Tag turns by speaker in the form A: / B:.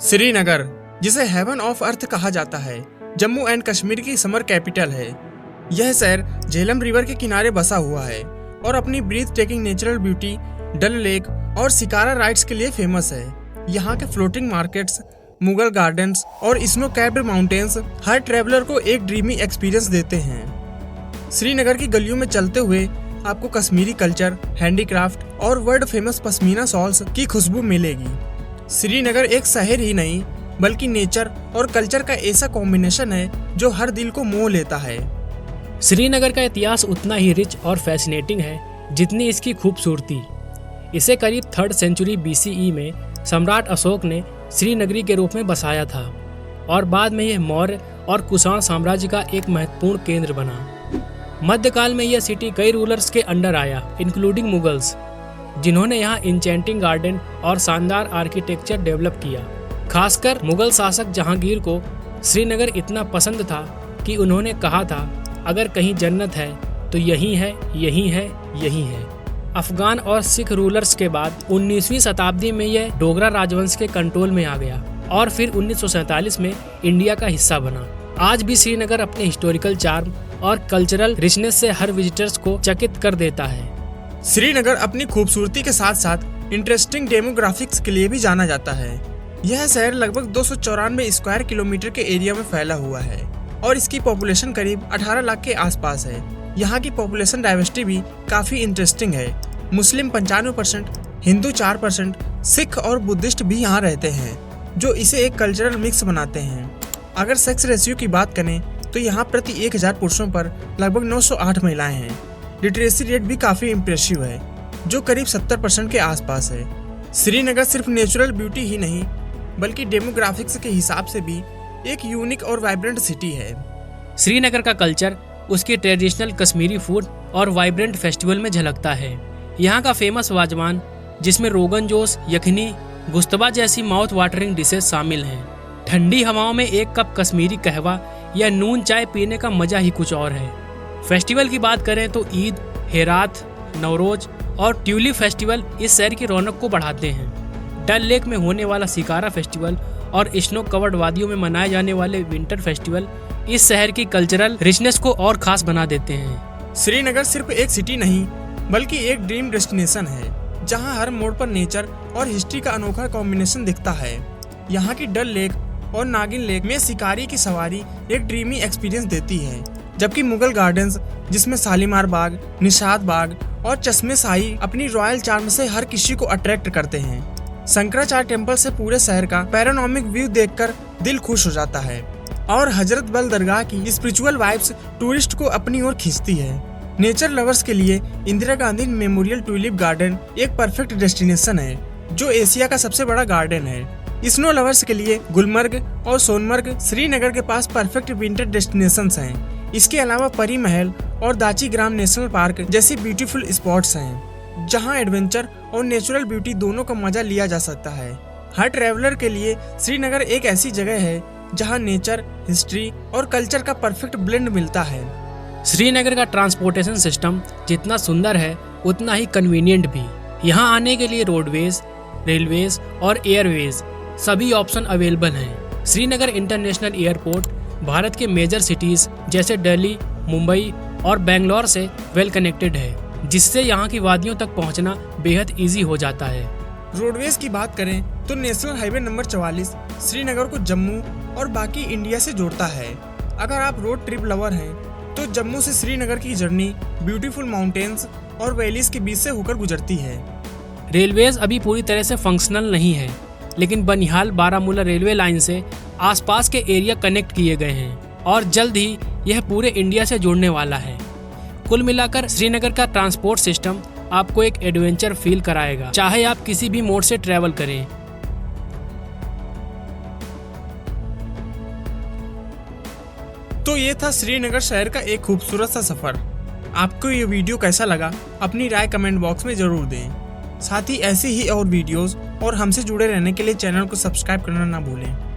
A: श्रीनगर, जिसे haven of earth कहा जाता है, जम्मू एंड कश्मीर की समर कैपिटल है। यह शहर झेलम रिवर के किनारे बसा हुआ है और अपनी ब्रीथ टेकिंग नेचुरल ब्यूटी, डल लेक और शिकारा राइड्स के लिए फेमस है। यहाँ के फ्लोटिंग मार्केट्स, मुगल गार्डन्स और स्नो कैप्ड माउंटेन्स हर ट्रैवलर को एक ड्रीमी एक्सपीरियंस देते हैं। श्रीनगर की गलियों में चलते हुए आपको कश्मीरी कल्चर, हैंडीक्राफ्ट और वर्ल्ड फेमस पश्मीना शॉल्स की खुशबू मिलेगी। श्रीनगर एक शहर ही नहीं बल्कि नेचर और कल्चर का ऐसा कॉम्बिनेशन है जो हर दिल को मोह लेता है।
B: श्रीनगर का इतिहास उतना ही रिच और फैसिनेटिंग है जितनी इसकी खूबसूरती। इसे करीब 3rd सेंचुरी BCE में सम्राट अशोक ने श्रीनगरी के रूप में बसाया था और बाद में यह मौर्य और कुषाण साम्राज्य का एक महत्वपूर्ण केंद्र बना। मध्यकाल में यह सिटी कई रूलर्स के अंडर आया, इंक्लूडिंग मुगल्स, जिन्होंने यहाँ इंचेंटिंग गार्डन और शानदार आर्किटेक्चर डेवलप किया। खासकर मुगल शासक जहांगीर को श्रीनगर इतना पसंद था कि उन्होंने कहा था, अगर कहीं जन्नत है तो यही है, यही है, यही है। अफगान और सिख रूलर्स के बाद 19वीं शताब्दी में यह डोगरा राजवंश के कंट्रोल में आ गया और फिर 1947 में इंडिया का हिस्सा बना। आज भी श्रीनगर अपने हिस्टोरिकल चार्म और कल्चरल रिचनेस से हर विजिटर्स को चकित कर देता है।
A: श्रीनगर अपनी खूबसूरती के साथ साथ इंटरेस्टिंग डेमोग्राफिक्स के लिए भी जाना जाता है। यह शहर लगभग 294 स्क्वायर किलोमीटर के एरिया में फैला हुआ है और इसकी पॉपुलेशन करीब 18 लाख के आसपास है। यहाँ की पॉपुलेशन डाइवर्सिटी भी काफी इंटरेस्टिंग है। मुस्लिम 95%, हिंदू 4%, सिख और बुद्धिस्ट भी यहाँ रहते हैं, जो इसे एक कल्चरल मिक्स बनाते हैं। अगर सेक्स रेशियो की बात करें तो यहाँ प्रति 1000 पुरुषों पर लगभग 908 महिलाएं हैं। लिटरेसी रेट भी काफी इम्प्रेसिव है, जो करीब 70% के आसपास है। श्रीनगर सिर्फ नेचुरल ब्यूटी ही नहीं बल्कि डेमोग्राफिक्स के हिसाब से भी एक यूनिक और वाइब्रेंट सिटी है।
B: श्रीनगर का कल्चर उसकी ट्रेडिशनल कश्मीरी फूड और वाइब्रेंट फेस्टिवल में झलकता है। यहाँ का फेमस वाजवान, जिसमें रोगन जोश, यखनी, गुश्तबा जैसी माउथ वाटरिंग डिशेज शामिल हैं। ठंडी हवाओं में एक कप कश्मीरी कहवा या नून चाय पीने का मजा ही कुछ और है। फेस्टिवल की बात करें तो ईद, हेरात, नवरोज और ट्यूलिप फेस्टिवल इस शहर की रौनक को बढ़ाते हैं। डल लेक में होने वाला शिकारा फेस्टिवल और स्नो कवर्ड वादियों में मनाए जाने वाले विंटर फेस्टिवल इस शहर की कल्चरल रिचनेस को और खास बना देते हैं।
A: श्रीनगर सिर्फ एक सिटी नहीं बल्कि एक ड्रीम डेस्टिनेशन है, जहां हर मोड़ पर नेचर और हिस्ट्री का अनोखा कॉम्बिनेशन दिखता है। यहाँ की डल लेक और नागिन लेक में शिकारी की सवारी एक ड्रीमी एक्सपीरियंस देती है, जबकि मुगल गार्डन्स, जिसमें शालीमार बाग, निशात बाग और चश्मे शाही अपनी रॉयल चार्म से हर किसी को अट्रैक्ट करते हैं। शंकराचार्य टेम्पल से पूरे शहर का पैरानॉमिक व्यू देखकर दिल खुश हो जाता है और हजरत बल दरगाह की स्पिरिचुअल वाइब्स टूरिस्ट को अपनी ओर खींचती है। नेचर लवर्स के लिए Indira Gandhi memorial tulip garden एक परफेक्ट डेस्टिनेशन है, जो एशिया का सबसे बड़ा गार्डन है। स्नो लवर्स के लिए गुलमर्ग और सोनमर्ग श्रीनगर के पास परफेक्ट विंटर डेस्टिनेशंस हैं। इसके अलावा परी महल और दाची ग्राम नेशनल पार्क जैसी ब्यूटीफुल स्पॉट्स हैं, जहां एडवेंचर और नेचुरल ब्यूटी दोनों का मजा लिया जा सकता है। हर ट्रैवलर के लिए श्रीनगर एक ऐसी जगह है जहां नेचर, हिस्ट्री और कल्चर का परफेक्ट ब्लेंड मिलता है।
B: श्रीनगर का ट्रांसपोर्टेशन सिस्टम जितना सुंदर है उतना ही कन्वीनियंट भी। यहाँ आने के लिए रोडवेज, रेलवेज और एयरवेज सभी ऑप्शन अवेलेबल हैं। श्रीनगर इंटरनेशनल एयरपोर्ट भारत के मेजर सिटीज जैसे दिल्ली, मुंबई और बेंगलोर से वेल कनेक्टेड है, जिससे यहाँ की वादियों तक पहुँचना बेहद ईजी हो जाता है।
A: रोडवेज की बात करें तो नेशनल हाईवे नंबर 44 श्रीनगर को जम्मू और बाकी इंडिया से जोड़ता है। अगर आप रोड ट्रिप लवर हैं तो जम्मू से श्रीनगर की जर्नी ब्यूटीफुल माउंटेन्स और वैलीज के बीच से होकर गुजरती है।
B: रेलवेज अभी पूरी तरह से फंक्शनल नहीं है, लेकिन बनिहाल बारामूला रेलवे लाइन से आसपास के एरिया कनेक्ट किए गए हैं और जल्द ही यह पूरे इंडिया से जुड़ने वाला है। कुल मिलाकर श्रीनगर का ट्रांसपोर्ट सिस्टम आपको एक एडवेंचर फील कराएगा, चाहे आप किसी भी मोड से ट्रैवल करें।
A: तो ये था श्रीनगर शहर का एक खूबसूरत सा सफर। आपको ये वीडियो कैसा लगा अपनी राय कमेंट बॉक्स में जरूर दें। साथ ही ऐसी ही और वीडियोस और हमसे जुड़े रहने के लिए चैनल को सब्सक्राइब करना ना भूलें।